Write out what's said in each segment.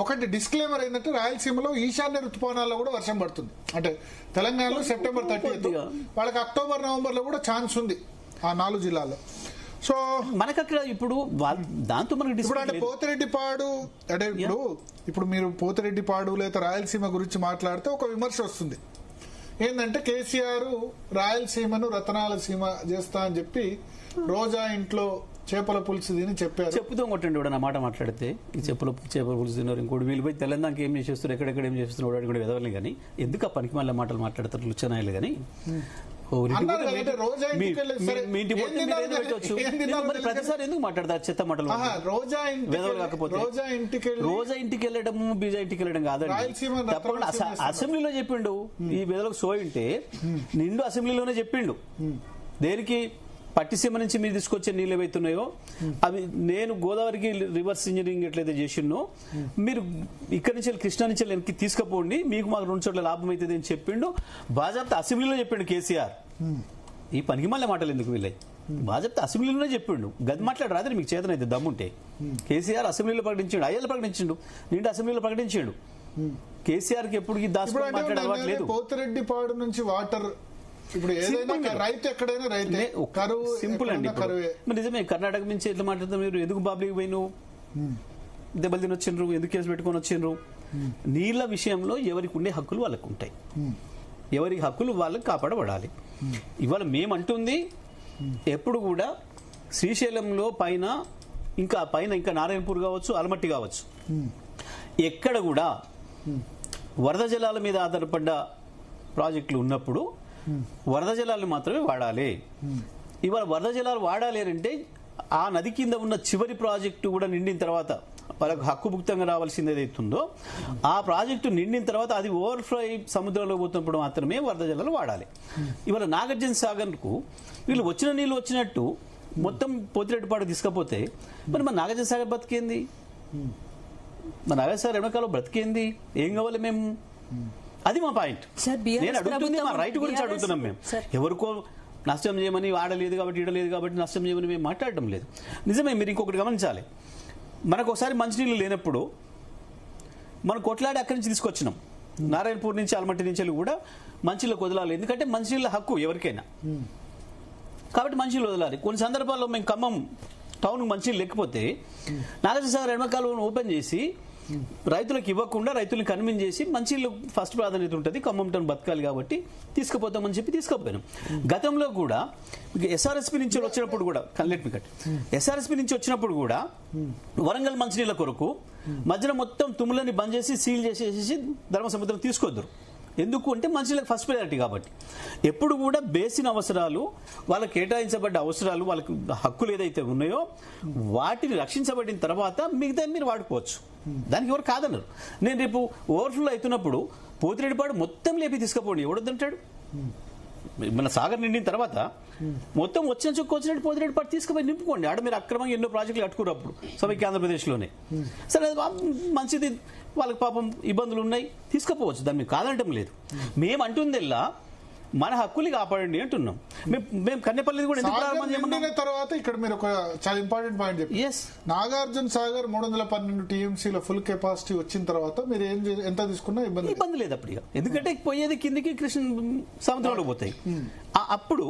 ఒకటి డిస్క్లైమర్ ఏంటంటే రాయలసీమలో ఈశాన్య ఋతుపవనాల్లో కూడా వర్షం పడుతుంది. అంటే తెలంగాణలో సెప్టెంబర్ 30 వాళ్ళకి అక్టోబర్ నవంబర్ లో కూడా ఛాన్స్ ఉంది ఆ 4 జిల్లాల్లో. సో మనకు అక్కడ ఇప్పుడు దాంతో మనకి ఇప్పుడు అంటే పోతిరెడ్డిపాడు అంటే ఇప్పుడు మీరు పోతిరెడ్డిపాడు లేదా రాయలసీమ గురించి మాట్లాడితే ఒక విమర్శ వస్తుంది ఏంటంటే కేసీఆర్ రాయలసీమను రతనాల సీమ చేస్తా అని చెప్పి రోజా ఇంట్లో చేపల పులుసు తిని చెప్పారు. చెప్పుతో కొట్టండి కూడా నా మాట మాట్లాడితే ఈ చేపల పులుసు తిన్నారు ఇంకోటి వీళ్ళు పోయి తెలంగాణకి ఏం చేసేస్తారు ఎక్కడెక్కడ ఏం చేస్తున్నారు కూడా వెదవలే కానీ ఎందుకు ఆ పనికి మళ్ళీ మాటలు మాట్లాడతారు లుచ్చనాయలు కానీ ప్రతిసారి ఎందుకు మాట్లాడతారు చెత్త మాటలు రోజా ఇంటికి వెళ్ళడము బీజా ఇంటికి వెళ్ళడం కాదండి. తప్పకుండా అసెంబ్లీలో చెప్పిండు ఈ బెదలకు సోయింటే నిండు అసెంబ్లీలోనే చెప్పిండు దేనికి పట్టిసీమ నుంచి మీరు తీసుకొచ్చే నీళ్ళు ఏవైతున్నాయో అవి నేను గోదావరికి రివర్స్ ఇంజనీరింగ్ ఎట్లయితే చేసినో మీరు ఇక్కడి నుంచి కృష్ణా నుంచి వెనక్కి తీసుకుపోండి మీకు మాకు 2 చోట్ల లాభం అవుతుంది అని చెప్పిండు. బాజాప్తా అసెంబ్లీలో చెప్పిండు కేసీఆర్. ఈ పనికి మళ్ళీ మాటలు ఎందుకు వీళ్ళయి బాజాప్తా అసెంబ్లీలోనే చెప్పిండు. గది మాట్లాడు రాత్రి మీకు చేతనైతే దమ్ముంటే కేసీఆర్ అసెంబ్లీలో ప్రకటించిండు అయ్యలు ప్రకటించిండు నిండు అసెంబ్లీలో ప్రకటించిండు. కేసీఆర్ కి ఎప్పుడు దాచుకొని మాట్లాడలేదు. పోతిరెడ్డిపాడు నుంచి వాటర్ ఇప్పుడు ఏదైనా రైతు ఎక్కడైనా రైతే కరువు సింపుల్ అండి. నిజమే కర్ణాటక నుంచి ఎట్లా మాట్లాడతాం మీరు ఎందుకు బాబ్లీకి పోయినావు దెబ్బలు తిని వచ్చిండ్రు ఎందుకు కేసు పెట్టుకొని వచ్చిండ్రు. నీళ్ల విషయంలో ఎవరికి ఉండే హక్కులు వాళ్ళకు ఉంటాయి ఎవరికి హక్కులు వాళ్ళకి కాపాడబడాలి. ఇవాళ మేమంటుంది ఎప్పుడు కూడా శ్రీశైలంలో పైన ఇంకా నారాయణపూర్ కావచ్చు అలమట్టి కావచ్చు ఎక్కడ కూడా వరద జలాల మీద ఆధారపడ్డ ప్రాజెక్టులు ఉన్నప్పుడు వరద జలాలు మాత్రమే వాడాలి. ఇవాళ వరద జలాలు వాడాలి అంటే ఆ నది కింద ఉన్న చివరి ప్రాజెక్టు కూడా నిండిన తర్వాత వాళ్ళకు హక్కుభుక్తంగా రావాల్సింది ఏదైతుందో ఆ ప్రాజెక్టు నిండిన తర్వాత అది ఓవర్ఫ్లో సముద్రంలో పోతున్నప్పుడు మాత్రమే వరద జలాలు వాడాలి. ఇవాళ నాగార్జున సాగర్కు వీళ్ళు వచ్చిన నీళ్ళు వచ్చినట్టు మొత్తం పోతిరెడ్డిపాడు తీసుకపోతే మరి మన నాగార్జున సాగర్ బతికేంది మన నాగార్జున సాగర్ ఎన్నకాలం బ్రతికేంది ఏం కావాలి మేము అది మా పాయింట్. నేను అడుగుతుంది మా రైట్ గురించి అడుగుతున్నాం. మేము ఎవరికో నష్టం చేయమని ఆడలేదు కాబట్టి ఈడలేదు కాబట్టి నష్టం చేయమని మేము మాట్లాడటం లేదు. నిజమే మీరు ఇంకొకటి గమనించాలి మనకు ఒకసారి మంచినీళ్ళు లేనప్పుడు మనం కొట్లాడి అక్కడి నుంచి తీసుకొచ్చినాం నారాయణపూర్ నుంచి అల్మట్టి నుంచి కూడా మంచినీళ్ళు వదలాలి ఎందుకంటే మంచినీళ్ళ హక్కు ఎవరికైనా కాబట్టి మంచినీళ్ళు వదలాలి. కొన్ని సందర్భాల్లో మేము ఖమ్మం టౌన్ మంచినీళ్ళు లేకపోతే నాగార్జున సాగర్ ఎడమకాలువను ఓపెన్ చేసి రైతులకు ఇవ్వకుండా రైతులను కన్విన్స్ చేసి మంచినీళ్ళు ఫస్ట్ ప్రాధాన్యత ఉంటుంది ఖమ్మం టౌన్ బతకాలి కాబట్టి తీసుకుపోతామని చెప్పి తీసుకుపోయాం. గతంలో కూడా ఎస్ఆర్ఎస్పీ నుంచి వచ్చినప్పుడు కూడా ఎస్ఆర్ఎస్పీ నుంచి వచ్చినప్పుడు కూడా వరంగల్ మంచినీళ్ళ కొరకు మధ్యన మొత్తం తుమ్ములని బంద్ చేసి సీల్ చేసేసి ధర్మసముద్రం తీసుకొద్దరు. ఎందుకు అంటే మంచినీళ్ళకి ఫస్ట్ ప్రయారిటీ కాబట్టి ఎప్పుడు కూడా బేసిన్ అవసరాలు వాళ్ళకి కేటాయించబడ్డ అవసరాలు వాళ్ళకి హక్కులు ఏదైతే ఉన్నాయో వాటిని రక్షించబడిన తర్వాత మిగతా మీరు వాడుకోవచ్చు దానికి ఎవరు కాదన్నారు. నేను రేపు ఓవర్ఫ్లో అవుతున్నప్పుడు పోతిరెడ్డిపాడు మొత్తం లేపి తీసుకుపోండి ఎవడొద్దంటాడు. మన సాగర్ నిండిన తర్వాత మొత్తం వచ్చిన చుక్క వచ్చినట్టు పోతిరెడ్డిపాడు తీసుకుపోయి నింపుకోండి ఆడ మీరు అక్రమంగా ఎన్నో ప్రాజెక్టులు కట్టుకున్నప్పుడు సమైక్య ఆంధ్రప్రదేశ్లోనే సరే మంచిది వాళ్ళకి పాపం ఇబ్బందులు ఉన్నాయి తీసుకుపోవచ్చు దాన్ని మేము కాదనటం లేదు. మేము అంటుందెల్లా మన హక్కులు కాపాడండి అంటున్నాం. మేము కన్నెపల్లి కూడా తర్వాత ఇక్కడ మీరు ఒక చాలా ఇంపార్టెంట్ పాయింట్ చెప్పారు. నాగార్జున సాగర్ 312 టీఎంసీల ఫుల్ కెపాసిటీ వచ్చిన తర్వాత మీరు ఎంత తీసుకున్నా ఇబ్బంది లేదు అప్పుడు ఎందుకంటే పోయేది కిందికి కృష్ణ సముద్రంలో పోతాయి. అప్పుడు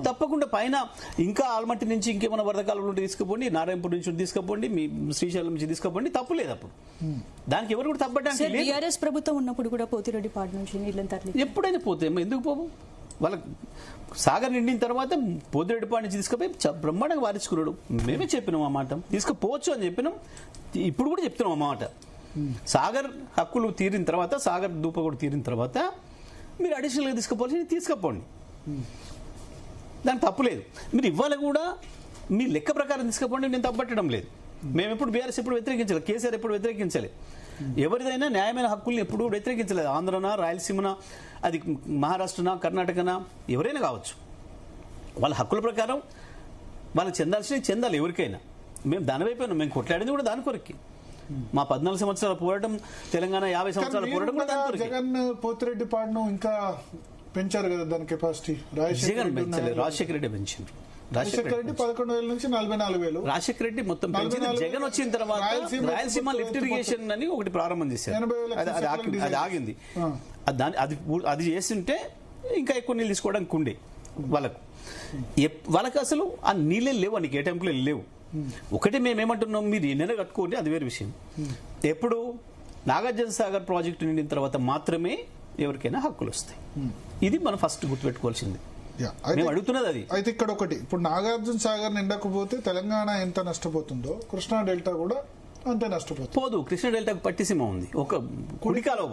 తప్పకుండా పైన ఇంకా ఆల్మట్టి నుంచి ఇంకేమైనా వరదకాలంలో తీసుకుపోండి నారాయణపూర్ నుంచి తీసుకుపోండి మీ శ్రీశైలం నుంచి తీసుకుపోండి తప్పు లేదు అప్పుడు దానికి ఎవరు కూడా తప్పడానికి. టీఆర్ఎస్ ప్రభుత్వం ఉన్నప్పుడు కూడా పోతిరెడ్డిపాడు నుంచి నీళ్ళంతా ఎప్పుడైనా పోతే ఎందుకు పోవు వాళ్ళకి సాగర్ నిండిన తర్వాత పోతిరెడ్డిపాడు నుంచి తీసుకుపోయి బ్రహ్మాండంగా వారించుకున్నాడు. మేమే చెప్పినాం ఆ మాట తీసుకుపోవచ్చు అని చెప్పినాం ఇప్పుడు కూడా చెప్తున్నాం ఆ మాట. సాగర్ హక్కులు తీరిన తర్వాత సాగర్ దూప కూడా తీరిన తర్వాత మీరు అడిషనల్గా తీసుకుపోవాల్సి తీసుకుపోండి దానికి తప్పులేదు. మీరు ఇవ్వాలి కూడా మీ లెక్క ప్రకారం తీసుకుపోండి నేను తప్పట్టడం లేదు. మేము ఎప్పుడు బీఆర్ఎస్ ఎప్పుడు వ్యతిరేకించలేదు కేసీఆర్ ఎప్పుడు వ్యతిరేకించలేదు ఎవరిదైనా న్యాయమైన హక్కుల్ని ఎప్పుడు వ్యతిరేకించలేదు. ఆంధ్రనా రాయలసీమనా అది మహారాష్ట్రనా కర్ణాటకనా ఎవరైనా కావచ్చు వాళ్ళ హక్కుల ప్రకారం వాళ్ళకి చెందాలి ఎవరికైనా. మేము దాని వైపు మేము కొట్లాడింది కూడా దాని కొరకి మా 14 సంవత్సరాల పోరాటం తెలంగాణ 50 సంవత్సరాల పోరాటం కూడా దాని కొరకి. జగన్ పోతిరెడ్డిపాడును ఇంకా పెంచారు కదా దాని కెపాసిటీ జగన్ పెంచలేదు రాజశేఖర రెడ్డి పెంచారు. రాజశేఖర రెడ్డి 11,000 నుంచి 44,000. రాజశేఖర రెడ్డి మొత్తం పెంచింది. జగన్ వచ్చిన తర్వాత రాయలసీమ లిఫ్ట్ ఇరిగేషన్ అని ఒకటి ప్రారంభం చేశారు. 80,000 అది ఆగింది. అది చేస్తుంటే ఇంకా ఎక్కువ నీళ్ళు తీసుకోవడానికి ఉండే వాళ్ళకు అసలు ఆ నీళ్ళే లేవు, అని ఏ టైంలో లేవు. ఒకటి మేమేమంటున్నాం, మీరు ఎన్నైనా కట్టుకోండి, అది వేరే విషయం. ఎప్పుడు నాగార్జున సాగర్ ప్రాజెక్టు నిండిన తర్వాత మాత్రమే ఎవరికైనా హక్కులు వస్తాయి. ఇది మనం ఫస్ట్ గుర్తుపెట్టుకోవాల్సింది. మేము అడుగుతున్నది అది. అయితే ఇక్కడ ఒకటి, ఇప్పుడు నాగార్జున సాగర్ నిండకపోతే తెలంగాణ ఎంత నష్టపోతుందో కృష్ణా డెల్టా కూడా అంతే నష్టపోతుంది. పోదు, కృష్ణా డెల్టాకు పట్టిసీమ ఉంది, ఒక కుడికాలువ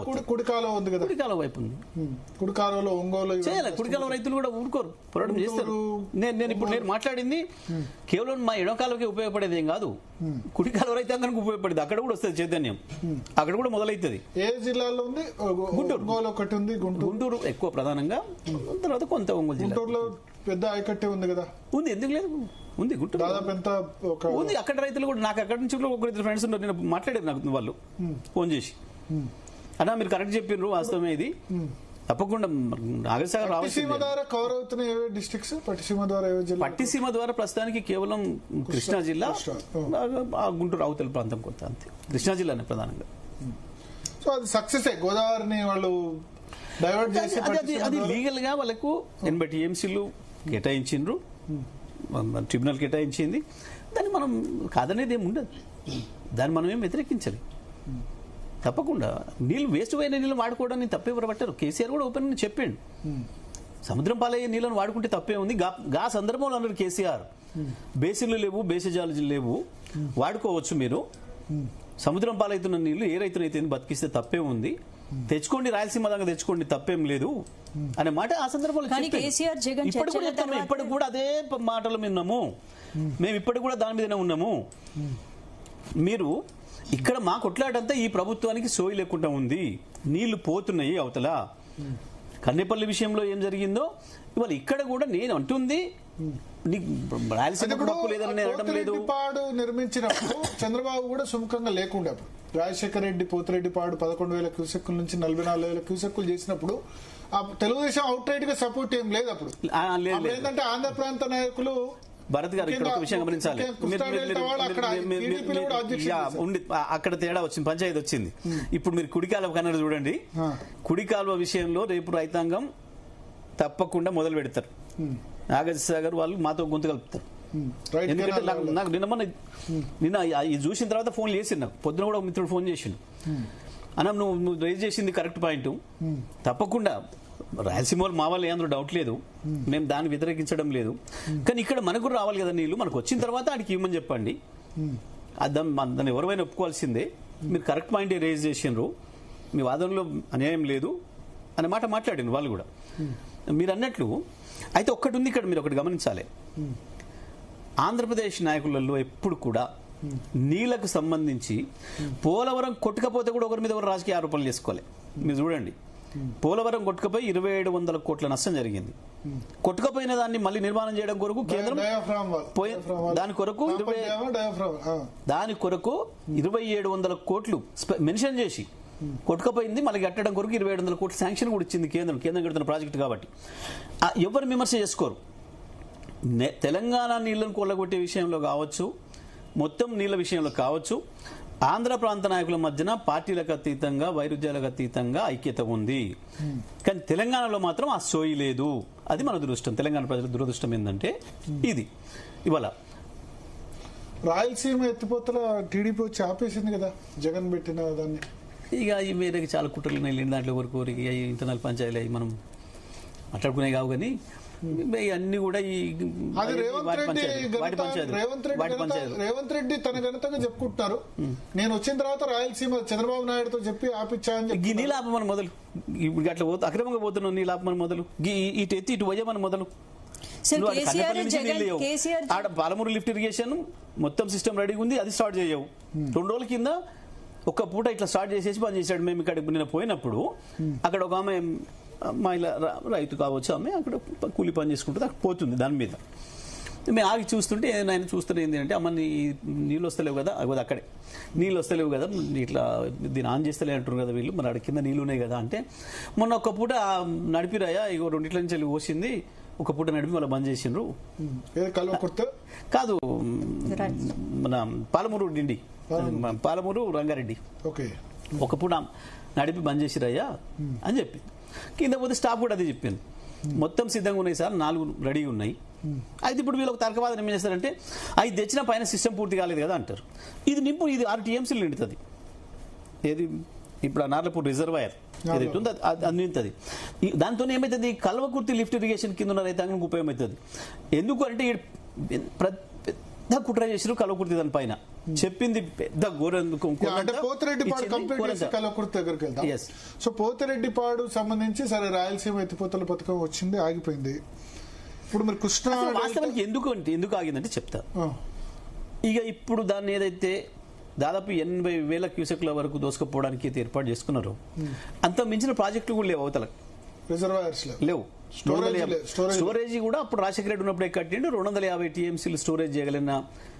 ఉంది కదా, కుడికాలువ వైపు ఉంది. కుడికాలువలో ఒంగోలు చేయాలి. కుడికాలువ రైతులు కూడా ఊరుకోరు, పోరాటం చేస్తారు. నేను మాట్లాడింది కేవలం మా ఎడకాలకి ఉపయోగపడేది ఏం కాదు, కుడికాలువ రైతాంగానికి ఉపయోగపడేది. అక్కడ కూడా వస్తుంది చైతన్యం, అక్కడ కూడా మొదలవుతుంది. ఏ జిల్లాలో ఉంది? గుంటూరు ఒకటి ఉంది. గుంటూరు ఎక్కువ ప్రధానంగా, తర్వాత కొంత ఒంగోలు జిల్లా. గుంటూరులో పెద్ద ఆయకట్టే ఉంది కదా. ఉంది, ఎందుకు లేదు, ఉంది. గుంటూరు దాదాపు ఎంత ఉంది. అక్కడ రైతులు కూడా, నాకు అక్కడి నుంచి ఒకరిద్దరు ఫ్రెండ్స్ ఉన్నారు, నేను మాట్లాడారు నాకు వాళ్ళు ఫోన్ చేసి, అన్నా మీరు కరెక్ట్ చెప్పినారు, వాస్తవమే ఇది, తప్పకుండా నాగసాగర్ పట్టిసీమ ద్వారా కవర్ అవుతున్న డిస్ట్రిక్ట్స్. పట్టిసీమ ద్వారా ప్రస్తుతానికి కేవలం కృష్ణా జిల్లా, గుంటూరు అవతల ప్రాంతం కొంత, అంతే. కృష్ణా జిల్లానే ప్రధానంగా. సో అది సక్సెస్. గోదావరిని వాళ్ళు డైవర్ట్ చేసి అది లీగల్ గా వాళ్ళకు 80 TMCలు కేటాయించిండ్రు, ట్రిబ్యునల్ కేటాయించింది. దాన్ని మనం కాదనేది ఏమి ఉండదు, దాన్ని మనం ఏం వ్యతిరేకించాలి. తప్పకుండా నీళ్ళు వేస్ట్ అయిన నీళ్ళు వాడుకోవడానికి తప్పేవరు పట్టారు. కేసీఆర్ కూడా ఓపెన్ చెప్పాడు, సముద్రం పాలయ్యే నీళ్ళని వాడుకుంటే తప్పే ఉంది. గా సందర్భంలో అన్నారు కేసీఆర్, బేసిన్లు లేవు, బేసిజాలు లేవు, వాడుకోవచ్చు మీరు. సముద్రం పాలవుతున్న నీళ్లు ఏ రైతునైతే బతికిస్తే తప్పే ఉంది, తెచ్చుకోండి, రాయలసీమ దాకా తెచ్చుకోండి, తప్పేం లేదు అనే మాట ఆ సందర్భంలో ఇప్పటికి కూడా అదే మాటలు విన్నాము మేము, ఇప్పటికి కూడా దాని మీదనే ఉన్నాము. మీరు ఇక్కడ మా కొట్లాటంతా ఈ ప్రభుత్వానికి సోయి లేకుండా ఉంది, నీళ్లు పోతున్నాయి అవతల. కన్నెపల్లి విషయంలో ఏం జరిగిందో ఇవాళ ఇక్కడ కూడా నేను అంటుంది, రాయలసీమ పాడు నిర్మించినప్పుడు చంద్రబాబు కూడా సుముఖంగా లేకుండా, రాజశేఖర రెడ్డి పోతిరెడ్డి పాడు 11,000 క్యూసెక్కుల నుంచి 44,000 క్యూసెక్కులు చేసినప్పుడు తెలుగుదేశం అవుట్ రైట్ గా సపోర్ట్ ఏం లేదు. అప్పుడు ఏంటంటే ఆంధ్ర ప్రాంత నాయకులు భరత్ గారు ఇక్కడ ఒక విషయం గమనించాలి. అక్కడ తేడా వచ్చింది, పంచాయతీ వచ్చింది. ఇప్పుడు మీరు కుడికాలువ కన్నడ చూడండి, కుడికాలువ విషయంలో రేపు రైతాంగం తప్పకుండా మొదలు పెడతారు. నాగార్జున సాగర్ వాళ్ళు మాతో గొంతు కలుపుతారు. ఎందుకంటే నాకు నిన్న ఇది చూసిన తర్వాత ఫోన్ చేసి, నాకు పొద్దున కూడా మిత్రుడు ఫోన్ చేసిండు, అన్న నువ్వు రైజ్ చేసింది కరెక్ట్ పాయింట్, తప్పకుండా రాయలసీమ వాళ్ళు మా వాళ్ళు ఏం డౌట్ లేదు, మేము దాన్ని వ్యతిరేకించడం లేదు. కానీ ఇక్కడ మనకు రావాలి కదా నీళ్లు, మనకు వచ్చిన తర్వాత ఆడికి ఇవ్వమని చెప్పండి, దాన్ని ఎవరైనా ఒప్పుకోవాల్సిందే. మీరు కరెక్ట్ పాయింట్ రైజ్ చేసినారు, మీ వాదనలో అన్యాయం లేదు అనే మాట మాట్లాడింది వాళ్ళు కూడా. మీరు అన్నట్లు అయితే ఒక్కటి ఉంది ఇక్కడ, మీరు ఒకటి గమనించాలి. ఆంధ్రప్రదేశ్ నాయకులలో ఎప్పుడు కూడా నీళ్లకు సంబంధించి పోలవరం కొట్టుకపోతే కూడా ఒకరి మీద ఒకరు రాజకీయ ఆరోపణలు చేసుకోవాలి. మీరు చూడండి, పోలవరం కొట్టుకపోయి 2,700 కోట్ల నష్టం జరిగింది. కొట్టుకపోయిన దాన్ని మళ్ళీ నిర్మాణం చేయడం కొరకు కేంద్రం దాని కొరకు 2,700 కోట్లు మెన్షన్ చేసి కొట్టుకపోయింది, మళ్ళీ కట్టడం కొరకు 2,700 కోట్లు శాంక్షన్ కూడా ఇచ్చింది కేంద్రం కడుతున్న ప్రాజెక్టు కాబట్టి. ఎవరు విమర్శ చేసుకోరు. తెలంగాణ నీళ్లను కొల్లగొట్టే విషయంలో కావచ్చు, మొత్తం నీళ్ల విషయంలో కావచ్చు, ఆంధ్ర ప్రాంత నాయకుల మధ్యన పార్టీలకు అతీతంగా, వైరుధ్యాలకు అతీతంగా ఐక్యత ఉంది. కానీ తెలంగాణలో మాత్రం ఆ సోయి లేదు. అది మన దురదృష్టం. తెలంగాణ ప్రజల దురదృష్టం ఏంటంటే ఇది. ఇవాళ రాయలసీమ ఎత్తిపోతల టీడీపీ వచ్చి ఆపేసింది కదా, జగన్ పెట్టిన దాన్ని. ఇక ఈ వేరే చాలా కుట్రలు ఉన్నాయి దాంట్లో, కోరికి ఇంటర్నల్ పంచాయతీ అవి మనం మాట్లాడుకునే కావు. కానీ అన్ని కూడా రేవంత్ రెడ్డి తన ఘనతగా చెప్పుకుంటున్నారు, నేను వచ్చిన తర్వాత రాయలసీమ చంద్రబాబు నాయుడుతో చెప్పి ఆపిచ్చా అని చెప్పి. నీళ్ళు ఆపమని మొదలు, ఇప్పుడు అట్లా అక్రమంగా పోతున్నావు, నీళ్ళు ఆపమని మొదలు, ఇటు ఎత్తి ఇటు పోయమని మొదలు. ఆడ పాలమూరు లిఫ్ట్ ఇరిగేషన్ మొత్తం సిస్టమ్ రెడీగా ఉంది, అది స్టార్ట్ చేయవు. 2 రోజుల కింద ఒక్క పూట ఇట్లా స్టార్ట్ చేసేసి పని చేశాడు. మేము ఇక్కడ నిన్న పోయినప్పుడు అక్కడ ఒక ఆమె మహిళ రైతు కావచ్చు, ఆమె అక్కడ కూలి పని చేసుకుంటుంది, అక్కడ పోతుంది దాని మీద. మేము ఆగి చూస్తుంటే ఆయన చూస్తున్న ఏంటి అంటే, అమ్మ నీళ్ళు వస్తలేవు కదా, అక్కడే నీళ్ళు వస్తలేవు కదా, ఇట్లా దీన్ని ఆన్ చేస్తలే అంటారు కదా వీళ్ళు, మరి అక్కడ కింద నీళ్ళు ఉన్నాయి కదా అంటే, మొన్న ఒక్క పూట నడిపిరాయా, ఇగో 2 నుంచి వెళ్ళి పోసింది, ఒక పూట నడిపి మళ్ళీ బంద్ చేసిండ్రు. ఏది కల్వకుర్తి కాదు, మన పాలమూరు డిండి, పాలమూరు రంగారెడ్డి ఓకే ఒక పూట నడిపి బంద్ చేసిరయ్యా అని చెప్పింది. కింద పోతే స్టాఫ్ కూడా అది చెప్పింది, మొత్తం సిద్ధంగా ఉన్నాయి సార్, 4 రెడీ ఉన్నాయి. అయితే ఇప్పుడు వీళ్ళు ఒక తర్కవాదం ఏం చేస్తారంటే అది తెచ్చిన పైన సిస్టమ్ పూర్తి కాలేదు కదా అంటారు. ఇది నింపు, ఇది 6 TMCలు నిండుతుంది. ఏది ఇప్పుడు ఆ నార్లపూర్ రిజర్వాయర్ ఏదైతే ఉందో అది నిండుతుంది. దాంతో ఏమవుతుంది, కల్వకుర్తి లిఫ్ట్ ఇరిగేషన్ కింద ఉన్న రైతాంగానికి ఉపయోగమవుతుంది. ఎందుకు అంటే పెద్ద కుట్ర చేసిరు కల్వకుర్తి దాని పైన చెప్పింది పెద్ద అంటే పోతిరెడ్డిపాడు కంప్లీట్ చేసి కల్వకుర్తి దగ్గరికి వెళ్తాం. సో పోతిరెడ్డిపాడు సంబంధించి సరే రాయలసీమ ఎత్తిపోతల పథకం వచ్చింది, ఆగిపోయింది. ఇప్పుడు మీరు కృష్ణా వాస్తవానికి ఎందుకు ఆగిందంటే చెప్తా. ఇక ఇప్పుడు దాన్ని ఏదైతే దాదాపు 80,000 క్యూసెక్ల వరకు దోసుకుపోవడానికి అయితే ఏర్పాటు చేసుకున్నారు, అంత మించిన ప్రాజెక్టులు కూడా లేవు, అవతల రిజర్వాయర్స్ లేవు. స్టోరేజ్ కూడా అప్పుడు రాజశేఖర రెడ్డి ఉన్నప్పుడే కట్టిండు. 250 TMCలు స్టోరేజ్ చేయగలిగిన